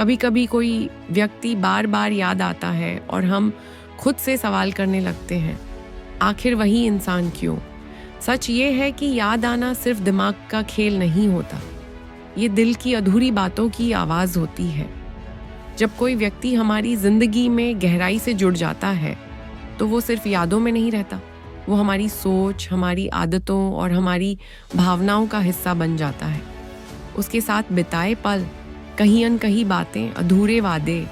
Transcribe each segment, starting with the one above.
कभी कभी कोई व्यक्ति बार बार याद आता है और हम खुद से सवाल करने लगते हैं, आखिर वही इंसान क्यों? सच ये है कि याद आना सिर्फ दिमाग का खेल नहीं होता, ये दिल की अधूरी बातों की आवाज़ होती है। जब कोई व्यक्ति हमारी जिंदगी में गहराई से जुड़ जाता है तो वो सिर्फ यादों में नहीं रहता, वो हमारी सोच, हमारी आदतों और हमारी भावनाओं का हिस्सा बन जाता है। उसके साथ बिताए पल, कहीं अनकहीं बातें, अधूरे वादे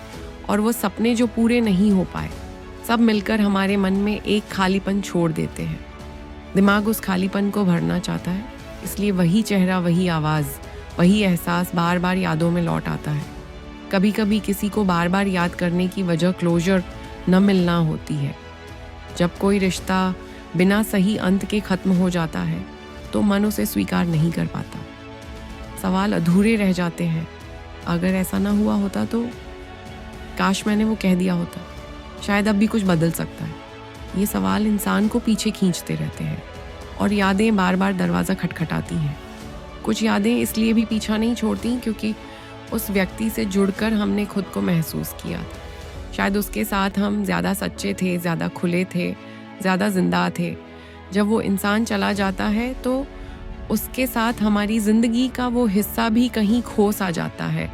और वो सपने जो पूरे नहीं हो पाए, सब मिलकर हमारे मन में एक खालीपन छोड़ देते हैं। दिमाग उस खालीपन को भरना चाहता है, इसलिए वही चेहरा, वही आवाज़, वही एहसास बार बार यादों में लौट आता है। कभी कभी किसी को बार बार याद करने की वजह क्लोजर न मिलना होती है। जब कोई रिश्ता बिना सही अंत के ख़त्म हो जाता है तो मन उसे स्वीकार नहीं कर पाता। सवाल अधूरे रह जाते हैं, अगर ऐसा ना हुआ होता तो काश मैंने वो कह दिया होता, शायद अब भी कुछ बदल सकता है। ये सवाल इंसान को पीछे खींचते रहते हैं और यादें बार बार दरवाज़ा खटखटाती हैं। कुछ यादें इसलिए भी पीछा नहीं छोड़ती क्योंकि उस व्यक्ति से जुड़कर हमने खुद को महसूस किया। शायद उसके साथ हम ज़्यादा सच्चे थे, ज़्यादा खुले थे, ज़्यादा जिंदा थे। जब वो इंसान चला जाता है तो उसके साथ हमारी ज़िंदगी का वो हिस्सा भी कहीं खो सा जाता है।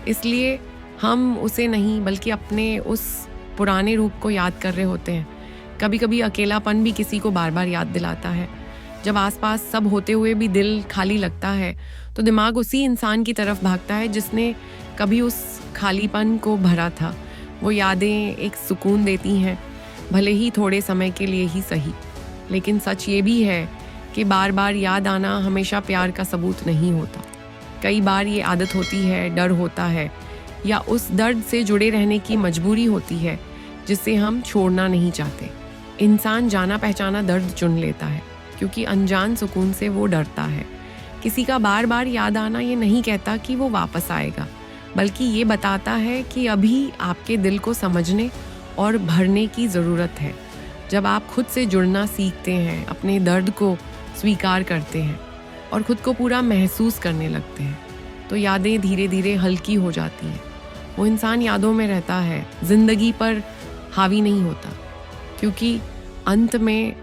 इसलिए हम उसे नहीं बल्कि अपने उस पुराने रूप को याद कर रहे होते हैं। कभी कभी अकेलापन भी किसी को बार बार याद दिलाता है। जब आसपास सब होते हुए भी दिल खाली लगता है तो दिमाग उसी इंसान की तरफ भागता है जिसने कभी उस खालीपन को भरा था। वो यादें एक सुकून देती हैं, भले ही थोड़े समय के लिए ही सही। लेकिन सच ये भी है कि बार बार याद आना हमेशा प्यार का सबूत नहीं होता। कई बार ये आदत होती है, डर होता है या उस दर्द से जुड़े रहने की मजबूरी होती है जिसे हम छोड़ना नहीं चाहते। इंसान जाना पहचाना दर्द चुन लेता है क्योंकि अनजान सुकून से वो डरता है। किसी का बार बार याद आना ये नहीं कहता कि वो वापस आएगा, बल्कि ये बताता है कि अभी आपके दिल को समझने और भरने की ज़रूरत है। जब आप खुद से जुड़ना सीखते हैं, अपने दर्द को स्वीकार करते हैं और खुद को पूरा महसूस करने लगते हैं तो यादें धीरे धीरे हल्की हो जाती हैं। वो इंसान यादों में रहता है, ज़िंदगी पर हावी नहीं होता, क्योंकि अंत में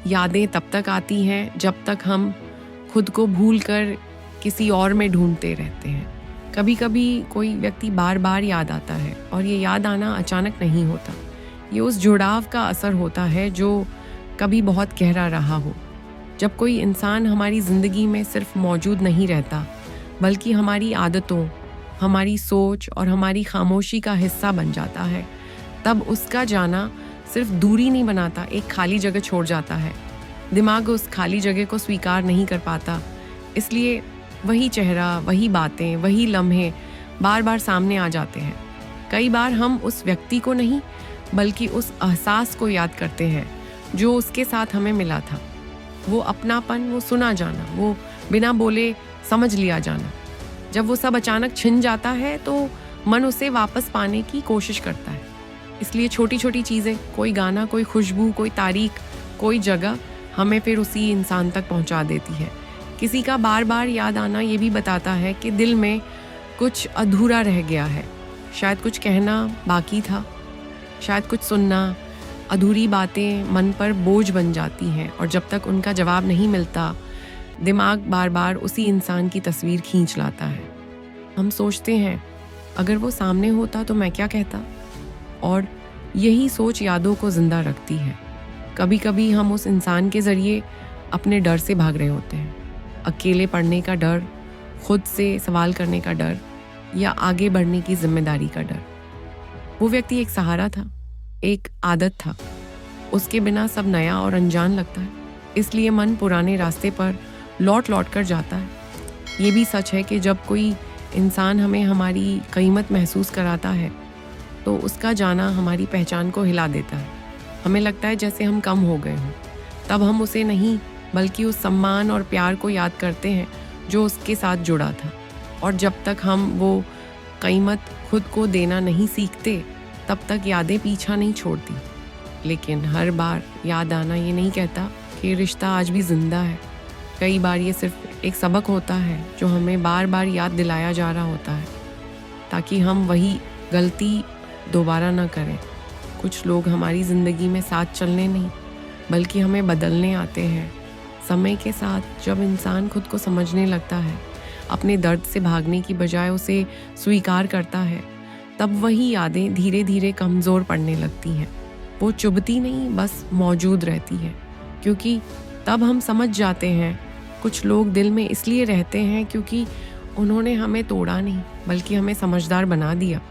यादें तब तक आती हैं जब तक हम खुद को भूल कर किसी और में ढूंढते रहते हैं। कभी कभी कोई व्यक्ति बार बार याद आता है और ये याद आना अचानक नहीं होता। ये उस जुड़ाव का असर होता है जो कभी बहुत गहरा रहा हो। जब कोई इंसान हमारी ज़िंदगी में सिर्फ मौजूद नहीं रहता बल्कि हमारी आदतों, हमारी सोच और हमारी खामोशी का हिस्सा बन जाता है, तब उसका जाना सिर्फ दूरी नहीं बनाता, एक खाली जगह छोड़ जाता है। दिमाग उस खाली जगह को स्वीकार नहीं कर पाता, इसलिए वही चेहरा, वही बातें, वही लम्हे बार बार सामने आ जाते हैं। कई बार हम उस व्यक्ति को नहीं बल्कि उस एहसास को याद करते हैं जो उसके साथ हमें मिला था। वो अपनापन, वो सुना जाना, वो बिना बोले समझ लिया जाना। जब वो सब अचानक छिन जाता है तो मन उसे वापस पाने की कोशिश करता है। इसलिए छोटी छोटी चीज़ें, कोई गाना, कोई खुशबू, कोई तारीख, कोई जगह हमें फिर उसी इंसान तक पहुंचा देती है। किसी का बार बार याद आना ये भी बताता है कि दिल में कुछ अधूरा रह गया है। शायद कुछ कहना बाकी था, शायद कुछ सुनना। अधूरी बातें मन पर बोझ बन जाती हैं और जब तक उनका जवाब नहीं मिलता, दिमाग बार बार उसी इंसान की तस्वीर खींच लाता है। हम सोचते हैं, अगर वो सामने होता तो मैं क्या कहता? और यही सोच यादों को जिंदा रखती है। कभी कभी हम उस इंसान के ज़रिए अपने डर से भाग रहे होते हैं। अकेले पड़ने का डर, खुद से सवाल करने का डर या आगे बढ़ने की जिम्मेदारी का डर। वो व्यक्ति एक सहारा था, एक आदत था। उसके बिना सब नया और अनजान लगता है, इसलिए मन पुराने रास्ते पर लौट लौट कर जाता है। ये भी सच है कि जब कोई इंसान हमें हमारी कीमत महसूस कराता है तो उसका जाना हमारी पहचान को हिला देता है। हमें लगता है जैसे हम कम हो गए हों। तब हम उसे नहीं बल्कि उस सम्मान और प्यार को याद करते हैं जो उसके साथ जुड़ा था। और जब तक हम वो कीमत खुद को देना नहीं सीखते, तब तक यादें पीछा नहीं छोड़ती। लेकिन हर बार याद आना ये नहीं कहता कि रिश्ता आज भी जिंदा है। कई बार ये सिर्फ एक सबक होता है जो हमें बार बार याद दिलाया जा रहा होता है। ताकि हम वही गलती दोबारा ना करें। कुछ लोग हमारी ज़िंदगी में साथ चलने नहीं बल्कि हमें बदलने आते हैं। समय के साथ जब इंसान खुद को समझने लगता है, अपने दर्द से भागने की बजाय उसे स्वीकार करता है, तब वही यादें धीरे धीरे कमज़ोर पड़ने लगती हैं। वो चुभती नहीं, बस मौजूद रहती है, क्योंकि तब हम समझ जाते हैं कुछ लोग दिल में इसलिए रहते हैं क्योंकि उन्होंने हमें तोड़ा नहीं बल्कि हमें समझदार बना दिया।